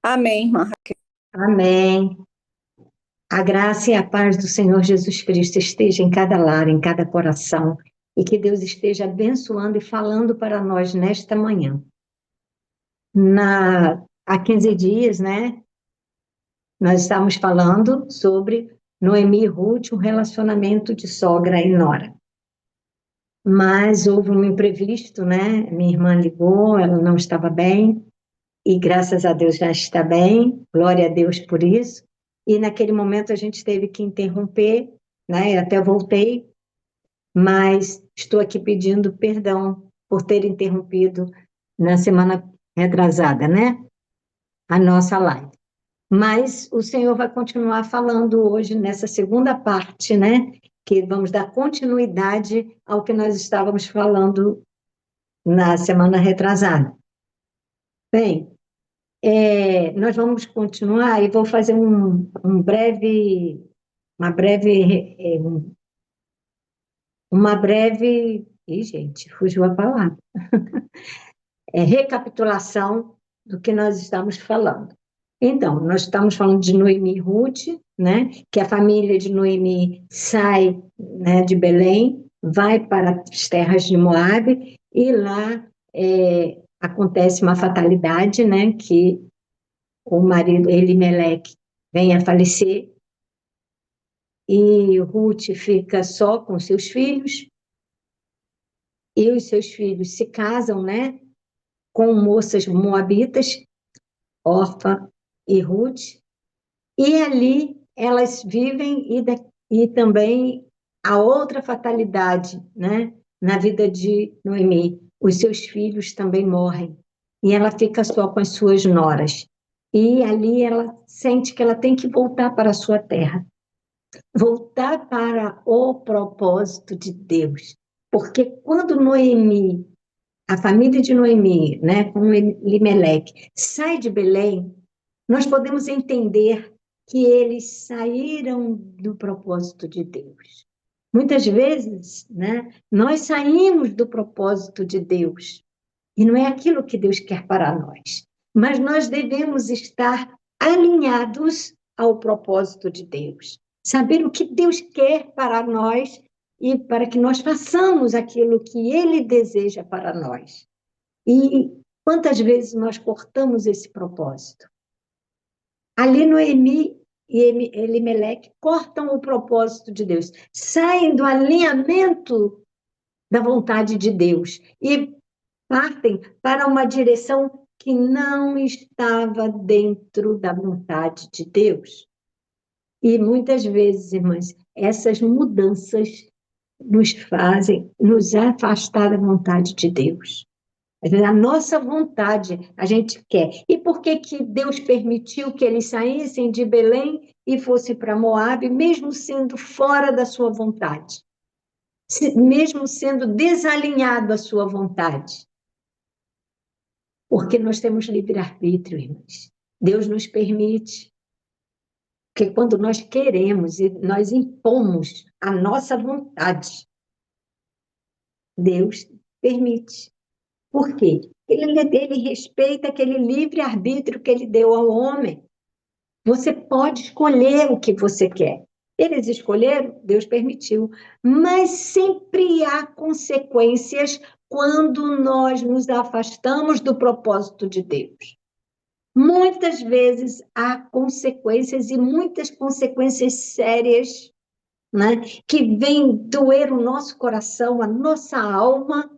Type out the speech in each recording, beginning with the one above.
Amém, irmã Raquel. Amém. A graça e a paz do Senhor Jesus Cristo esteja em cada lar, em cada coração, e que Deus esteja abençoando e falando para nós nesta manhã. Há 15 dias, né, nós estávamos falando sobre Noemi e Ruth, um relacionamento de sogra e nora. Mas houve um imprevisto, né? Minha irmã ligou, ela não estava bem, e graças a Deus já está bem, glória a Deus por isso. E naquele momento a gente teve que interromper, né? Eu até voltei, mas estou aqui pedindo perdão por ter interrompido na semana retrasada, né? A nossa live. Mas o Senhor vai continuar falando hoje nessa segunda parte, né? Que vamos dar continuidade ao que nós estávamos falando na semana retrasada. Bem, nós vamos continuar e vou fazer uma breve, ih, gente, fugiu a palavra, recapitulação do que nós estamos falando. Então, nós estamos falando de Noemi e Ruth, né, que a família de Noemi sai, né, de Belém, vai para as terras de Moabe, e lá acontece uma fatalidade, né, que o marido Elimeleque vem a falecer, e Ruth fica só com seus filhos, e os seus filhos se casam, né, com moças moabitas, Orfa e Ruth, e ali elas vivem, e também a outra fatalidade, né, na vida de Noemi, os seus filhos também morrem, e ela fica só com as suas noras. E ali ela sente que ela tem que voltar para a sua terra, voltar para o propósito de Deus. Porque quando Noemi, a família de Noemi, né, com Elimeleque, sai de Belém, nós podemos entender que eles saíram do propósito de Deus. Muitas vezes, né, nós saímos do propósito de Deus, e não é aquilo que Deus quer para nós. Mas nós devemos estar alinhados ao propósito de Deus. Saber o que Deus quer para nós e para que nós façamos aquilo que Ele deseja para nós. E quantas vezes nós cortamos esse propósito? Ali Noemi e Elimeleque cortam o propósito de Deus, saem do alinhamento da vontade de Deus e partem para uma direção que não estava dentro da vontade de Deus. E muitas vezes, irmãs, essas mudanças nos fazem nos afastar da vontade de Deus. A nossa vontade a gente quer. E por que que Deus permitiu que eles saíssem de Belém e fossem para Moabe, mesmo sendo fora da sua vontade? Mesmo sendo desalinhado à sua vontade? Porque nós temos livre-arbítrio, irmãos. Deus nos permite. Porque quando nós queremos e nós impomos a nossa vontade, Deus permite. Por quê? Ele respeita aquele livre-arbítrio que ele deu ao homem. Você pode escolher o que você quer. Eles escolheram, Deus permitiu. Mas sempre há consequências quando nós nos afastamos do propósito de Deus. Muitas vezes há consequências, e muitas consequências sérias, né, que vêm doer o nosso coração, a nossa alma,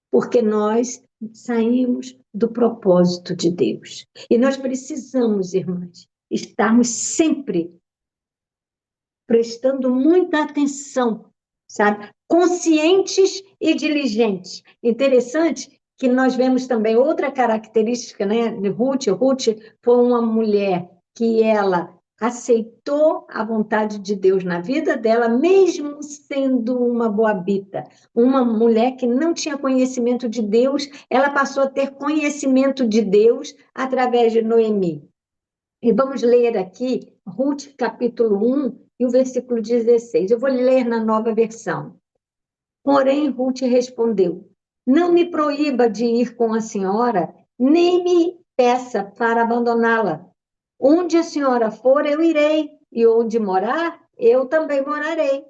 porque nós saímos do propósito de Deus. E nós precisamos, irmãs, estarmos sempre prestando muita atenção, sabe? Conscientes e diligentes. Interessante que nós vemos também outra característica, né, de Ruth. Ruth foi uma mulher que ela aceitou a vontade de Deus na vida dela, mesmo sendo uma moabita, uma mulher que não tinha conhecimento de Deus, ela passou a ter conhecimento de Deus através de Noemi. E vamos ler aqui Ruth, capítulo 1, e o versículo 16. Eu vou ler na nova versão. Porém, Ruth respondeu: Não me proíba de ir com a senhora, nem me peça para abandoná-la. Onde a senhora for, eu irei, e onde morar, eu também morarei.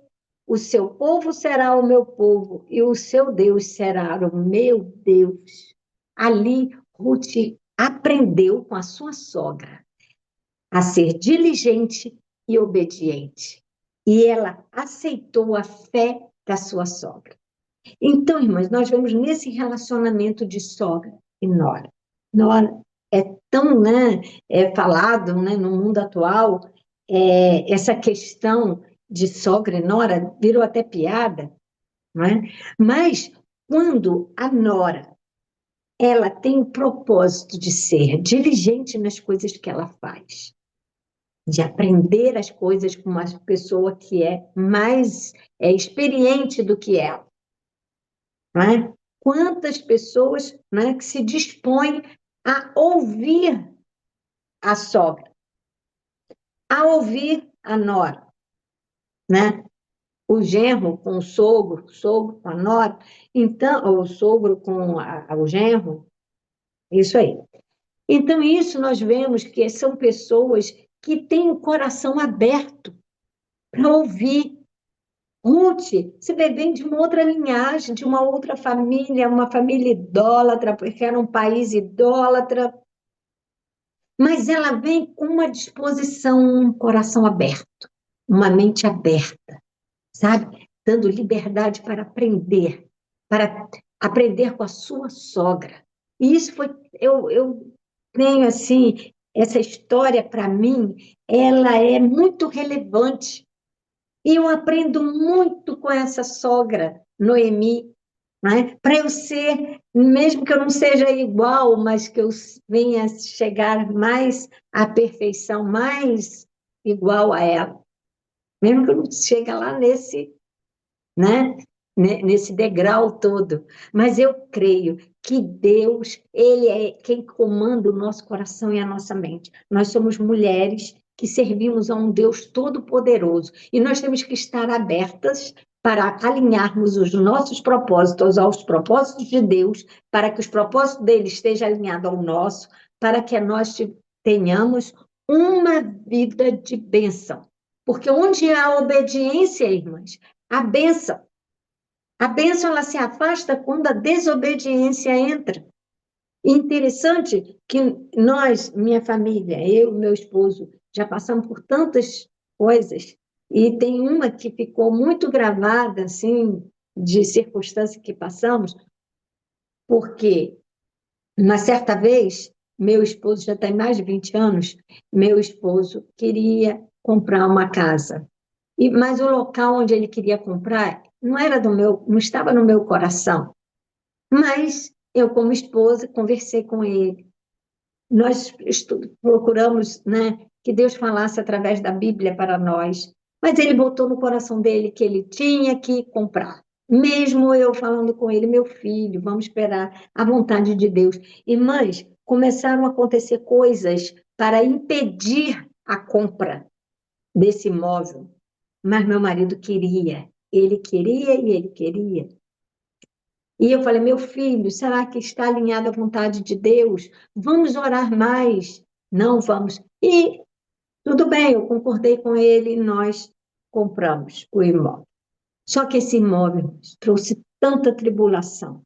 O seu povo será o meu povo, e o seu Deus será o meu Deus. Ali, Ruth aprendeu com a sua sogra a ser diligente e obediente. E ela aceitou a fé da sua sogra. Então, irmãs, nós vemos nesse relacionamento de sogra e nora. Nora é tão, né, falado, né, no mundo atual, essa questão de sogra e nora virou até piada, não é? Mas quando a nora ela tem o propósito de ser diligente nas coisas que ela faz, de aprender as coisas com uma pessoa que é mais experiente do que ela, não é? Quantas pessoas, né, que se dispõem a ouvir a sogra, a ouvir a nora, né? O genro com o sogro com a nora, então, ou o sogro com o genro, isso aí. Então, isso nós vemos que são pessoas que têm o coração aberto para ouvir. Ruth, você vem de uma outra linhagem, de uma outra família, uma família idólatra, porque era um país idólatra, mas ela vem com uma disposição, um coração aberto, uma mente aberta, sabe? Dando liberdade para aprender com a sua sogra. E isso foi, eu tenho assim, essa história para mim, ela é muito relevante. E eu aprendo muito com essa sogra, Noemi, né? Para eu ser, mesmo que eu não seja igual, mas que eu venha chegar mais à perfeição, mais igual a ela. Mesmo que eu não chegue lá né? Nesse degrau todo. Mas eu creio que Deus, Ele é quem comanda o nosso coração e a nossa mente. Nós somos mulheres que servimos a um Deus todo-poderoso e nós temos que estar abertas para alinharmos os nossos propósitos aos propósitos de Deus, para que os propósitos dele estejam alinhados ao nosso, para que nós tenhamos uma vida de bênção. Porque onde há obediência, irmãs, a bênção. A bênção ela se afasta quando a desobediência entra. E interessante que nós, minha família, eu e meu esposo, já passamos por tantas coisas, e tem uma que ficou muito gravada, assim, de circunstância que passamos, porque, uma certa vez, meu esposo, já tem mais de 20 anos, meu esposo queria comprar uma casa. Mas o local onde ele queria comprar não era não estava no meu coração. Mas eu, como esposa, conversei com ele. Nós procuramos, né, que Deus falasse através da Bíblia para nós. Mas ele botou no coração dele que ele tinha que comprar. Mesmo eu falando com ele, meu filho, vamos esperar a vontade de Deus. Irmãs, começaram a acontecer coisas para impedir a compra desse imóvel. Mas meu marido queria, ele queria e ele queria. E eu falei, meu filho, será que está alinhado à vontade de Deus? Vamos orar mais. Não vamos. E tudo bem, eu concordei com ele e nós compramos o imóvel. Só que esse imóvel trouxe tanta tribulação.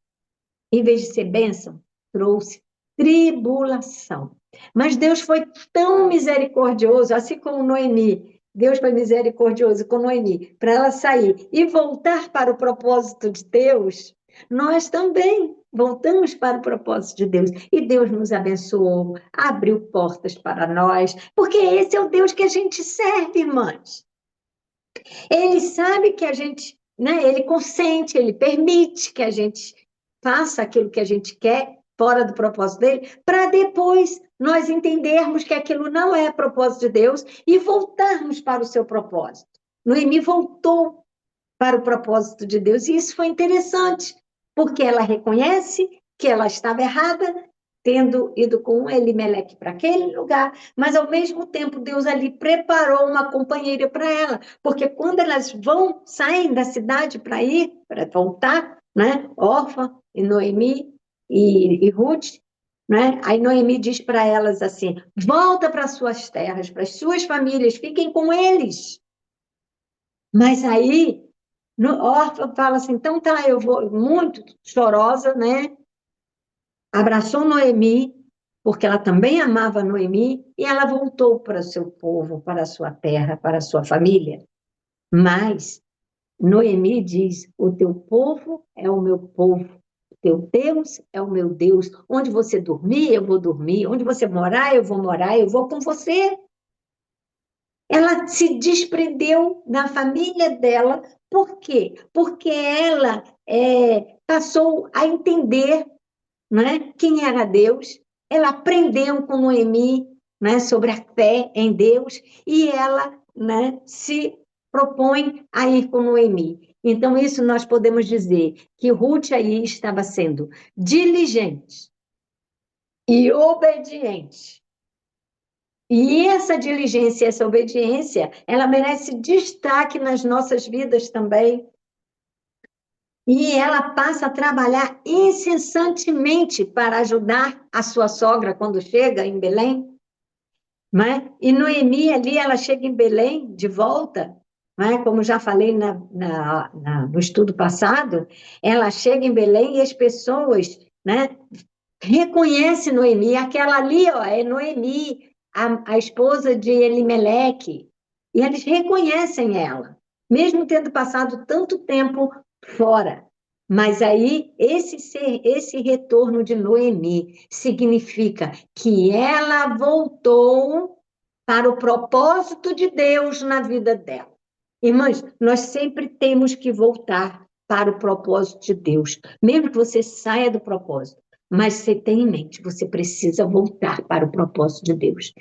Em vez de ser bênção, trouxe tribulação. Mas Deus foi tão misericordioso, assim como Noemi. Deus foi misericordioso com Noemi, para ela sair e voltar para o propósito de Deus, nós também voltamos para o propósito de Deus. E Deus nos abençoou, abriu portas para nós, porque esse é o Deus que a gente serve, irmãs. Ele sabe que a gente, né, ele consente, ele permite que a gente faça aquilo que a gente quer, fora do propósito dele, para depois nós entendermos que aquilo não é propósito de Deus e voltarmos para o seu propósito. Noemi voltou para o propósito de Deus, e isso foi interessante, porque ela reconhece que ela estava errada, tendo ido com Elimeleque para aquele lugar, mas ao mesmo tempo Deus ali preparou uma companheira para ela, porque quando elas saem da cidade para voltar, né, Orfa e Noemi e Ruth, né? Aí Noemi diz para elas assim: volta para suas terras, para as suas famílias, fiquem com eles. Mas aí Orfa fala assim: então tá, eu vou, muito chorosa, né? Abraçou Noemi, porque ela também amava Noemi, e ela voltou para o seu povo, para a sua terra, para a sua família. Mas Noemi diz: o teu povo é o meu povo, o teu Deus é o meu Deus. Onde você dormir, eu vou dormir. Onde você morar, eu vou com você. Ela se desprendeu da família dela. Por quê? Porque ela passou a entender, né, quem era Deus. Ela aprendeu com Noemi, né, sobre a fé em Deus e ela, né, se propõe a ir com Noemi. Então, isso nós podemos dizer que Ruth aí estava sendo diligente e obediente. E essa diligência, essa obediência, ela merece destaque nas nossas vidas também. E ela passa a trabalhar incessantemente para ajudar a sua sogra quando chega em Belém, não é? E Noemi ali, ela chega em Belém de volta, não é? Como já falei no estudo passado, ela chega em Belém e as pessoas, né, reconhecem Noemi. Aquela ali, ó, é Noemi, a esposa de Elimeleque. E eles reconhecem ela, mesmo tendo passado tanto tempo fora. Mas aí, esse retorno de Noemi significa que ela voltou para o propósito de Deus na vida dela. Irmãs, nós sempre temos que voltar para o propósito de Deus, mesmo que você saia do propósito. Mas você tem em mente, você precisa voltar para o propósito de Deus.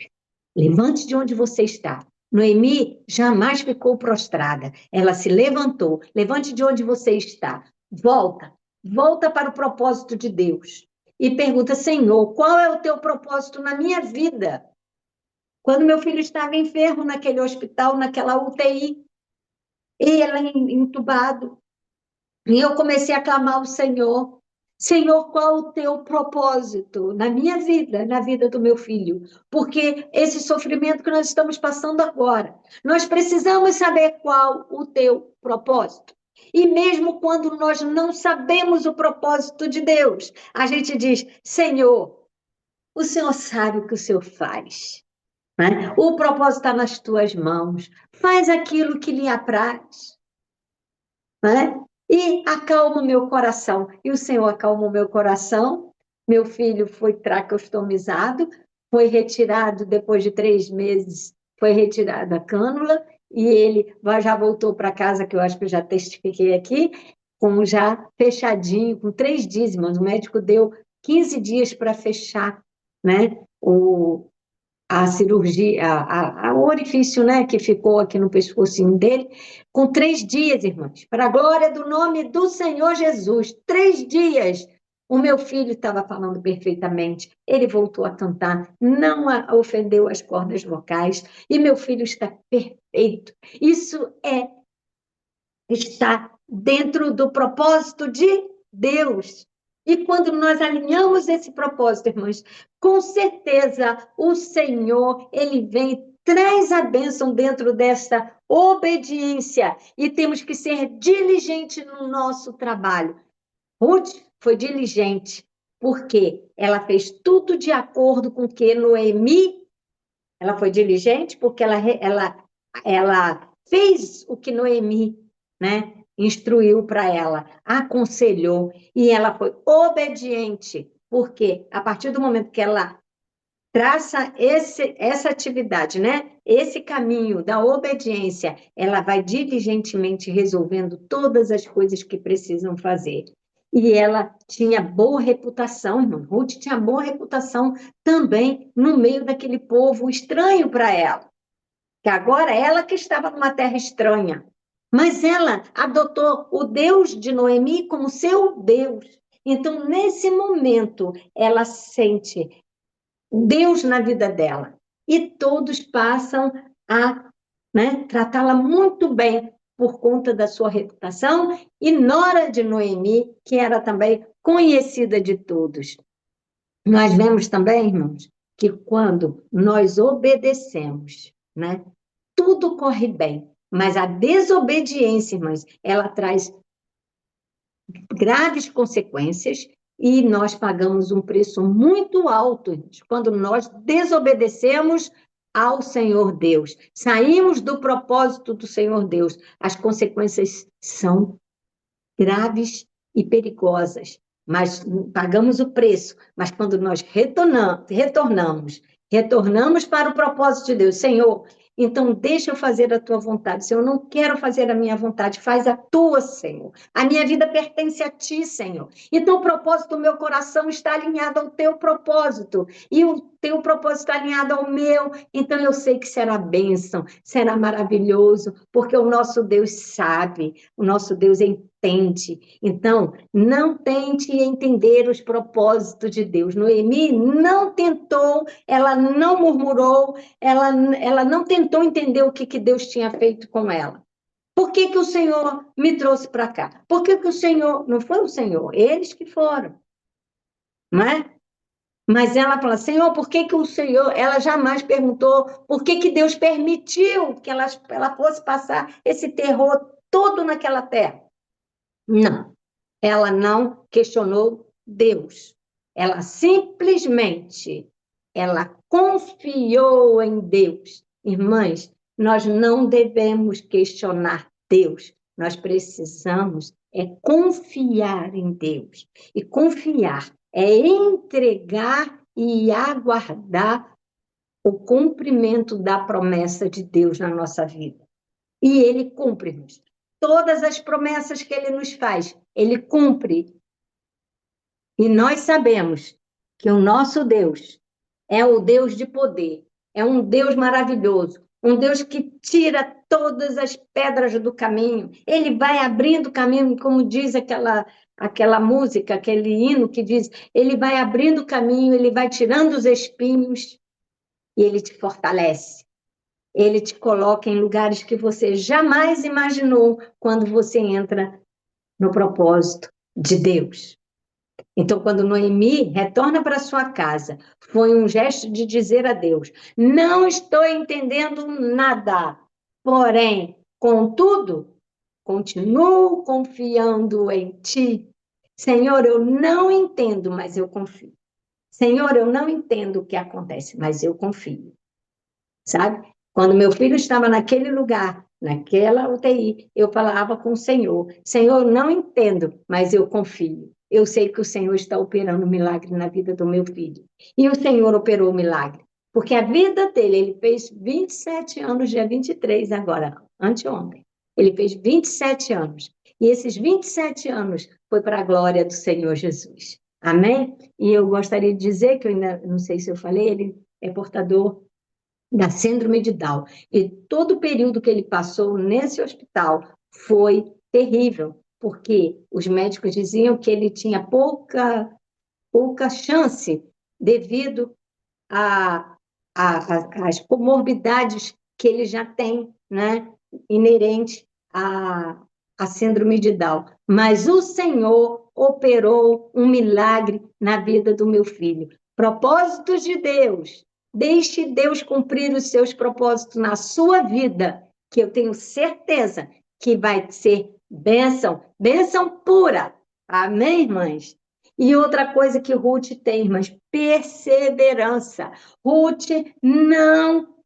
Levante de onde você está. Noemi jamais ficou prostrada. Ela se levantou. Levante de onde você está. Volta. Volta para o propósito de Deus. E pergunta: Senhor, qual é o teu propósito na minha vida? Quando meu filho estava enfermo naquele hospital, naquela UTI, e ela entubado, e eu comecei a clamar ao Senhor: Senhor, qual o teu propósito na minha vida, na vida do meu filho? Porque esse sofrimento que nós estamos passando agora, nós precisamos saber qual o teu propósito. E mesmo quando nós não sabemos o propósito de Deus, a gente diz: Senhor, o Senhor sabe o que o Senhor faz, né? O propósito está nas tuas mãos. Faz aquilo que lhe apraz, né? E acalma o meu coração. E o Senhor acalmou o meu coração. Meu filho foi traqueostomizado, foi retirado depois de 3 meses, foi retirada a cânula, e ele já voltou para casa, que eu acho que eu já testifiquei aqui, com já fechadinho, com 3 dízimos. O médico deu 15 dias para fechar, né, a cirurgia, o orifício, né, que ficou aqui no pescocinho dele, com 3 dias, irmãs, para a glória do nome do Senhor Jesus. 3 dias. O meu filho estava falando perfeitamente, ele voltou a cantar, não ofendeu as cordas vocais, e meu filho está perfeito. Isso está dentro do propósito de Deus. E quando nós alinhamos esse propósito, irmãos, com certeza o Senhor, ele vem, traz a bênção dentro desta obediência. E temos que ser diligentes no nosso trabalho. Ruth foi diligente, porque ela fez tudo de acordo com o que Noemi, ela foi diligente porque ela fez o que Noemi, né, instruiu para ela, aconselhou, e ela foi obediente, porque a partir do momento que ela traça essa atividade, né, esse caminho da obediência, ela vai diligentemente resolvendo todas as coisas que precisam fazer. E ela tinha boa reputação, irmão. Ruth tinha boa reputação também no meio daquele povo estranho para ela, que agora ela que estava numa terra estranha. Mas ela adotou o Deus de Noemi como seu Deus. Então, nesse momento, ela sente Deus na vida dela. E todos passam a, né, tratá-la muito bem por conta da sua reputação, e nora de Noemi, que era também conhecida de todos. Nós vemos também, irmãos, que quando nós obedecemos, né, tudo corre bem. Mas a desobediência, irmãos, ela traz graves consequências e nós pagamos um preço muito alto quando nós desobedecemos ao Senhor Deus. Saímos do propósito do Senhor Deus. As consequências são graves e perigosas, mas pagamos o preço. Mas quando nós retornamos para o propósito de Deus, Senhor, então deixa eu fazer a tua vontade. Senhor, eu não quero fazer a minha vontade, faz a tua, Senhor. A minha vida pertence a ti, Senhor. Então o propósito do meu coração está alinhado ao teu propósito, e o teu propósito está alinhado ao meu, então eu sei que será bênção, será maravilhoso, porque o nosso Deus sabe, o nosso Deus entende. Então, não tente entender os propósitos de Deus. Noemi não tentou, ela não murmurou, ela não tentou entender o que Deus tinha feito com ela. Por que o Senhor me trouxe para cá? Por que o Senhor... Não foi o Senhor, eles que foram, não é? Mas ela fala, Senhor, por que o Senhor... Ela jamais perguntou por que Deus permitiu que ela fosse passar esse terror todo naquela terra. Não, ela não questionou Deus. Ela simplesmente, ela confiou em Deus. Irmãs, nós não devemos questionar Deus. Nós precisamos confiar em Deus. E confiar é entregar e aguardar o cumprimento da promessa de Deus na nossa vida. E Ele cumpre-nos. Todas as promessas que Ele nos faz, Ele cumpre. E nós sabemos que o nosso Deus é o Deus de poder, é um Deus maravilhoso, um Deus que tira todas as pedras do caminho. Ele vai abrindo caminho, como diz aquela música, aquele hino que diz, ele vai abrindo caminho, ele vai tirando os espinhos e ele te fortalece. Ele te coloca em lugares que você jamais imaginou quando você entra no propósito de Deus. Então, quando Noemi retorna para sua casa, foi um gesto de dizer a Deus: não estou entendendo nada, porém, contudo, continuo confiando em ti. Senhor, eu não entendo, mas eu confio. Senhor, eu não entendo o que acontece, mas eu confio. Sabe? Quando meu filho estava naquele lugar, naquela UTI, eu falava com o Senhor: Senhor, não entendo, mas eu confio. Eu sei que o Senhor está operando um milagre na vida do meu filho. E o Senhor operou o milagre. Porque a vida dele, ele fez 27 anos, dia 23 agora, anteontem. Ele fez 27 anos. E esses 27 anos foi para a glória do Senhor Jesus. Amém? E eu gostaria de dizer, que eu ainda não sei se eu falei, ele é portador da síndrome de Down. E todo o período que ele passou nesse hospital foi terrível, porque os médicos diziam que ele tinha pouca chance devido às comorbidades que ele já tem, né, inerente à síndrome de Down. Mas o Senhor operou um milagre na vida do meu filho. Propósitos de Deus. Deixe Deus cumprir os seus propósitos na sua vida, que eu tenho certeza que vai ser bênção, bênção pura. Amém, irmãs? E outra coisa que Ruth tem, irmãs, perseverança. Ruth não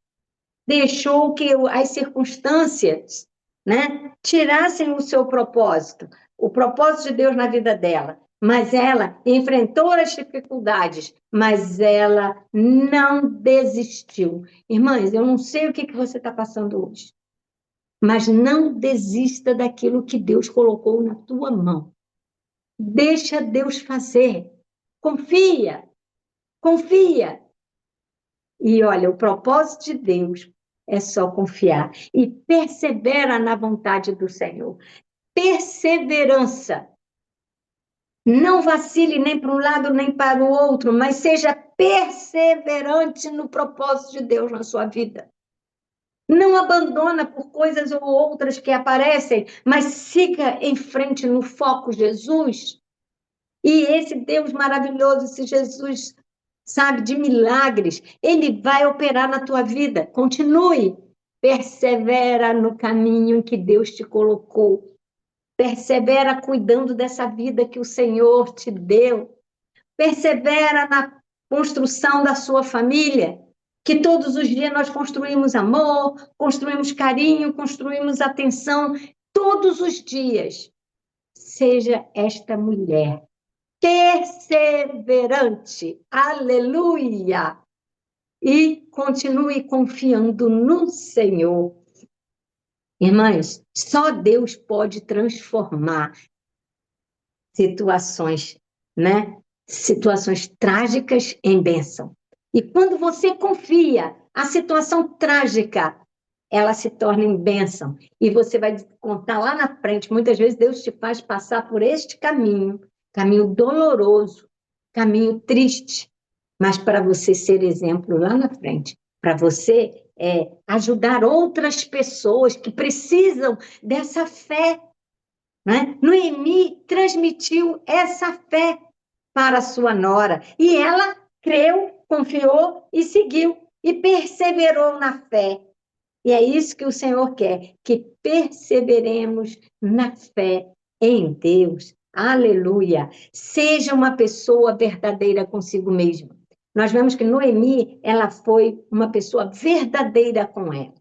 deixou que as circunstâncias, né, tirassem o seu propósito, o propósito de Deus na vida dela. Mas ela enfrentou as dificuldades, mas ela não desistiu. Irmãs, eu não sei o que você está passando hoje, mas não desista daquilo que Deus colocou na tua mão. Deixa Deus fazer. Confia, confia. E olha, o propósito de Deus é só confiar. E persevera na vontade do Senhor. Perseverança. Não vacile nem para um lado nem para o outro, mas seja perseverante no propósito de Deus na sua vida. Não abandona por coisas ou outras que aparecem, mas siga em frente no foco Jesus. E esse Deus maravilhoso, esse Jesus sabe, de milagres. Ele vai operar na tua vida. Continue. Persevera no caminho em que Deus te colocou. Persevera cuidando dessa vida que o Senhor te deu. Persevera na construção da sua família, que todos os dias nós construímos amor, construímos carinho, construímos atenção, todos os dias. Seja esta mulher perseverante, aleluia, e continue confiando no Senhor. Irmãs, só Deus pode transformar situações, né? Situações trágicas em bênção. E quando você confia, a situação trágica, ela se torna em bênção. E você vai contar lá na frente, muitas vezes Deus te faz passar por este caminho, caminho doloroso, caminho triste, mas para você ser exemplo lá na frente, para você ajudar outras pessoas que precisam dessa fé, né? Noemi transmitiu essa fé para sua nora, e ela creu, confiou e seguiu, e perseverou na fé. E é isso que o Senhor quer, que perseveremos na fé em Deus. Aleluia! Seja uma pessoa verdadeira consigo mesma. Nós vemos que Noemi, ela foi uma pessoa verdadeira com ela,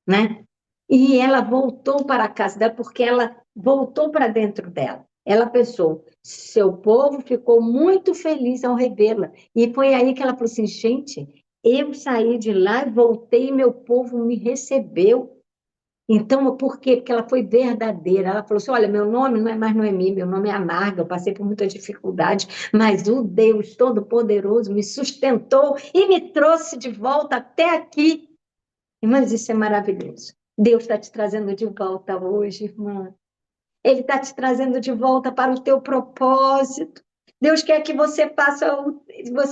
né? E ela voltou para a casa dela, porque ela voltou para dentro dela. Ela pensou, seu povo ficou muito feliz ao revê-la. E foi aí que ela falou assim, gente, eu saí de lá e voltei e meu povo me recebeu. Então, por quê? Porque ela foi verdadeira. Ela falou assim, olha, meu nome não é mais Noemi, meu nome é Amarga, eu passei por muita dificuldade, mas o Deus Todo-Poderoso me sustentou e me trouxe de volta até aqui. Irmãs, isso é maravilhoso. Deus está te trazendo de volta hoje, irmã. Ele está te trazendo de volta para o teu propósito. Deus quer que você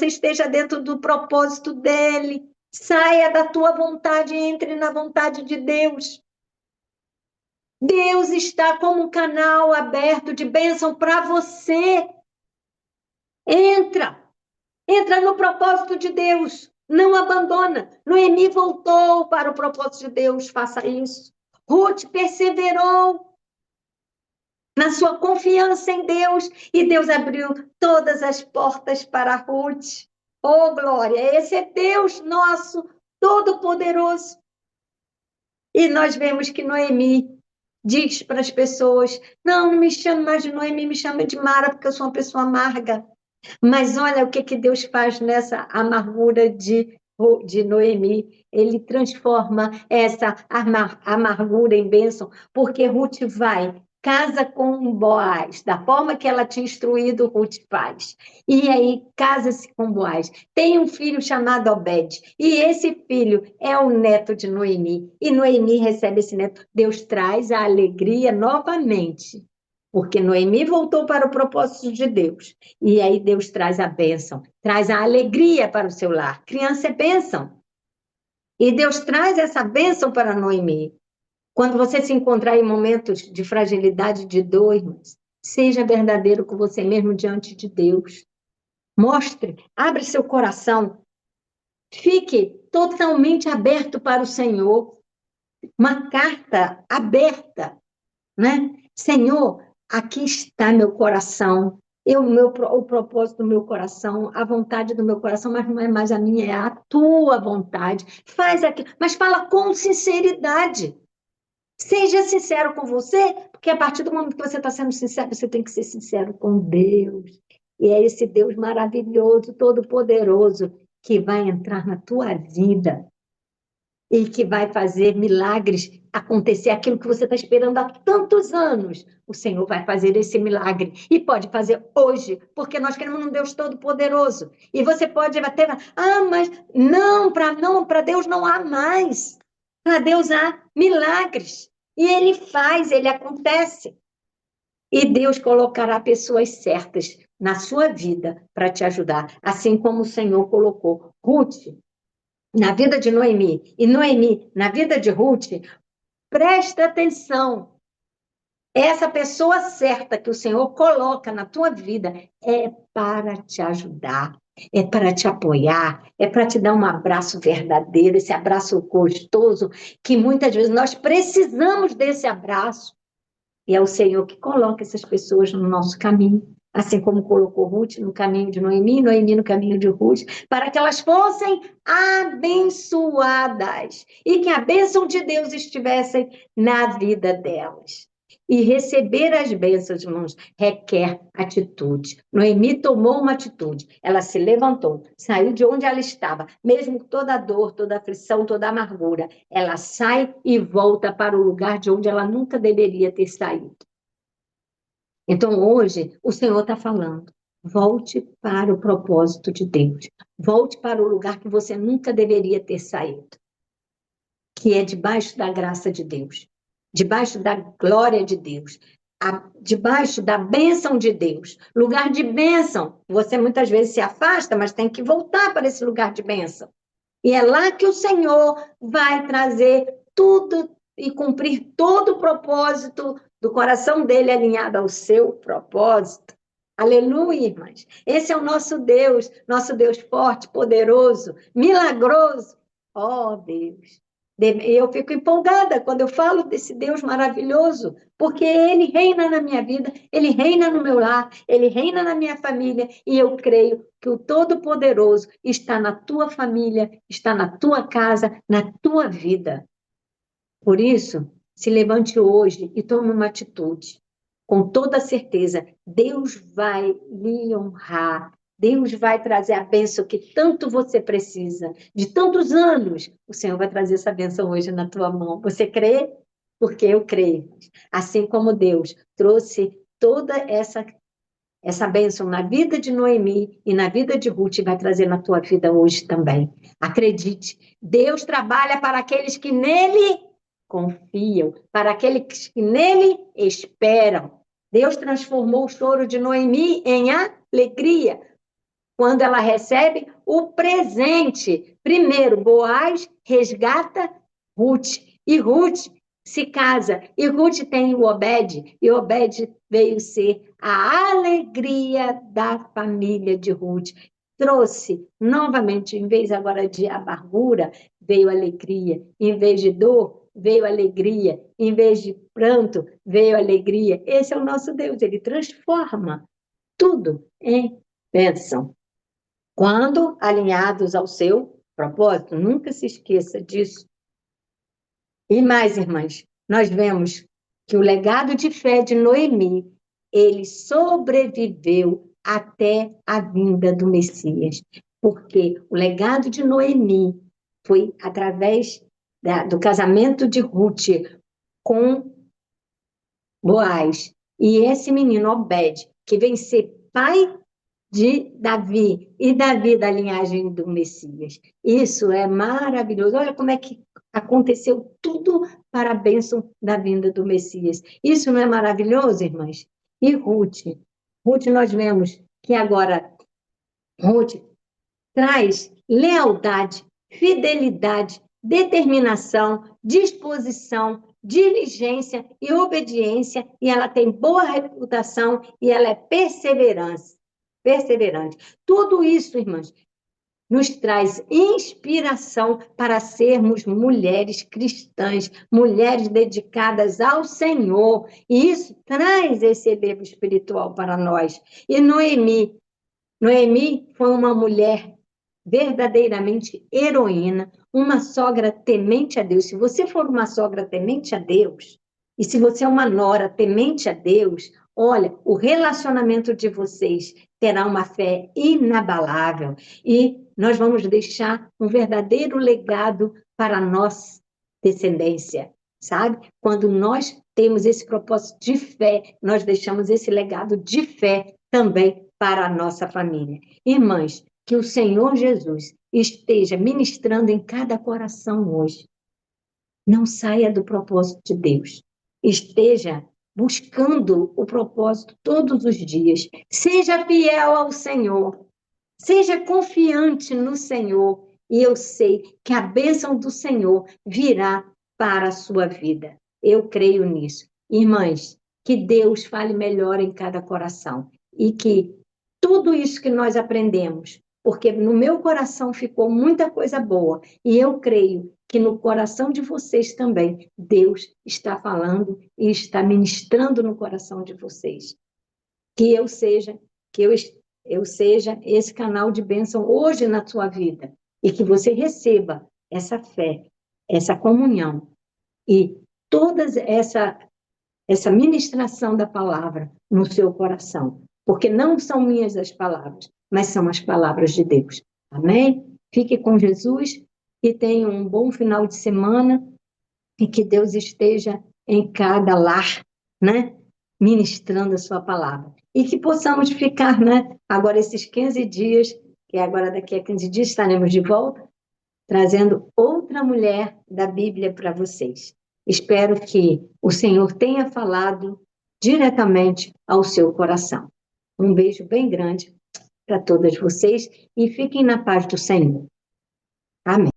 esteja dentro do propósito dele. Saia da tua vontade e entre na vontade de Deus. Deus está como um canal aberto de bênção para você. Entra no propósito de Deus. Não abandona. Noemi voltou para o propósito de Deus. Faça isso. Ruth perseverou na sua confiança em Deus, e Deus abriu todas as portas para Ruth. Oh, glória! Esse é Deus nosso, todo-poderoso. E nós vemos que Noemi diz para as pessoas, não me chame mais de Noemi, me chame de Mara, porque eu sou uma pessoa amarga. Mas olha o que Deus faz nessa amargura de Noemi. Ele transforma essa amargura em bênção, porque Ruth vai, casa com Boaz, da forma que ela tinha instruído, Ruth faz. E aí casa-se com Boaz. Tem um filho chamado Obed, e esse filho é o neto de Noemi. E Noemi recebe esse neto. Deus traz a alegria novamente, porque Noemi voltou para o propósito de Deus. E aí Deus traz a bênção, traz a alegria para o seu lar. Criança é bênção. E Deus traz essa bênção para Noemi. Quando você se encontrar em momentos de fragilidade, de dor, irmãos, seja verdadeiro com você mesmo diante de Deus. Mostre, abre seu coração. Fique totalmente aberto para o Senhor. Uma carta aberta, né? Senhor, aqui está meu coração, o propósito do meu coração, a vontade do meu coração, mas não é mais a minha, é a tua vontade. Faz aquilo, mas fala com sinceridade. Seja sincero com você, porque a partir do momento que você está sendo sincero, você tem que ser sincero com Deus. E é esse Deus maravilhoso, todo-poderoso, que vai entrar na tua vida e que vai fazer milagres acontecer, aquilo que você está esperando há tantos anos. O Senhor vai fazer esse milagre e pode fazer hoje, porque nós queremos um Deus todo-poderoso. E você pode até, mas para Deus não há mais. Para Deus há milagres. E Ele faz, Ele acontece. E Deus colocará pessoas certas na sua vida para te ajudar, assim como o Senhor colocou Ruth na vida de Noemi, e Noemi na vida de Ruth. Presta atenção. Essa pessoa certa que o Senhor coloca na tua vida é para te ajudar, é para te apoiar, é para te dar um abraço verdadeiro, esse abraço gostoso, que muitas vezes nós precisamos desse abraço. E é o Senhor que coloca essas pessoas no nosso caminho, assim como colocou Ruth no caminho de Noemi, Noemi no caminho de Ruth, para que elas fossem abençoadas e que a bênção de Deus estivesse na vida delas. E receber as bênçãos, irmãos, requer atitude. Noemi tomou uma atitude. Ela se levantou, saiu de onde ela estava, mesmo com toda a dor, toda a aflição, toda a amargura. Ela sai e volta para o lugar de onde ela nunca deveria ter saído. Então, hoje, o Senhor está falando. Volte para o propósito de Deus. Volte para o lugar que você nunca deveria ter saído, que é debaixo da graça de Deus, debaixo da glória de Deus, debaixo da bênção de Deus. Lugar de bênção. Você muitas vezes se afasta, mas tem que voltar para esse lugar de bênção. E é lá que o Senhor vai trazer tudo e cumprir todo o propósito do coração dele alinhado ao seu propósito. Aleluia, irmãs. Esse é o nosso Deus forte, poderoso, milagroso. Oh, Deus. Eu fico empolgada quando eu falo desse Deus maravilhoso, porque ele reina na minha vida, ele reina no meu lar, ele reina na minha família, e eu creio que o Todo-Poderoso está na tua família, está na tua casa, na tua vida. Por isso, se levante hoje e tome uma atitude. Com toda certeza, Deus vai lhe honrar. Deus vai trazer a bênção que tanto você precisa. De tantos anos, o Senhor vai trazer essa bênção hoje na tua mão. Você crê? Porque eu creio. Assim como Deus trouxe toda essa bênção na vida de Noemi e na vida de Ruth, vai trazer na tua vida hoje também. Acredite, Deus trabalha para aqueles que nele confiam, para aqueles que nele esperam. Deus transformou o choro de Noemi em alegria, quando ela recebe o presente. Primeiro, Boaz resgata Ruth, e Ruth se casa, e Ruth tem o Obed, e Obed veio ser a alegria da família de Ruth. Trouxe, novamente, em vez agora de amargura, veio alegria. Em vez de dor, veio alegria. Em vez de pranto, veio alegria. Esse é o nosso Deus, ele transforma tudo em bênção. Quando alinhados ao seu propósito, nunca se esqueça disso. E mais, irmãs, nós vemos que o legado de fé de Noemi, ele sobreviveu até a vinda do Messias, porque o legado de Noemi foi através do casamento de Ruth com Boaz, e esse menino Obed, que vem ser pai de Davi, e Davi da linhagem do Messias. Isso é maravilhoso. Olha como é que aconteceu tudo para a bênção da vinda do Messias. Isso não é maravilhoso, irmãs? E Ruth? Ruth, nós vemos que agora Ruth traz lealdade, fidelidade, determinação, disposição, diligência e obediência, e ela tem boa reputação e ela é perseverante. Tudo isso, irmãs, nos traz inspiração para sermos mulheres cristãs, mulheres dedicadas ao Senhor. E isso traz esse elevo espiritual para nós. E Noemi foi uma mulher verdadeiramente heroína, uma sogra temente a Deus. Se você for uma sogra temente a Deus, e se você é uma nora temente a Deus, olha, o relacionamento de vocês terá uma fé inabalável e nós vamos deixar um verdadeiro legado para a nossa descendência, sabe? Quando nós temos esse propósito de fé, nós deixamos esse legado de fé também para a nossa família. Irmãs, que o Senhor Jesus esteja ministrando em cada coração hoje. Não saia do propósito de Deus. Esteja buscando o propósito todos os dias. Seja fiel ao Senhor. Seja confiante no Senhor. E eu sei que a bênção do Senhor virá para a sua vida. Eu creio nisso. Irmãs, que Deus fale melhor em cada coração e que tudo isso que nós aprendemos, porque no meu coração ficou muita coisa boa, e eu creio que no coração de vocês também, Deus está falando e está ministrando no coração de vocês. Que eu seja, eu seja esse canal de bênção hoje na sua vida, e que você receba essa fé, essa comunhão, e toda essa ministração da palavra no seu coração, porque não são minhas as palavras, mas são as palavras de Deus. Amém? Fique com Jesus e tenha um bom final de semana e que Deus esteja em cada lar, né? Ministrando a sua palavra. E que possamos ficar, né? Agora esses 15 dias, que agora daqui a 15 dias estaremos de volta, trazendo outra mulher da Bíblia para vocês. Espero que o Senhor tenha falado diretamente ao seu coração. Um beijo bem grande para todas vocês e fiquem na paz do Senhor. Amém.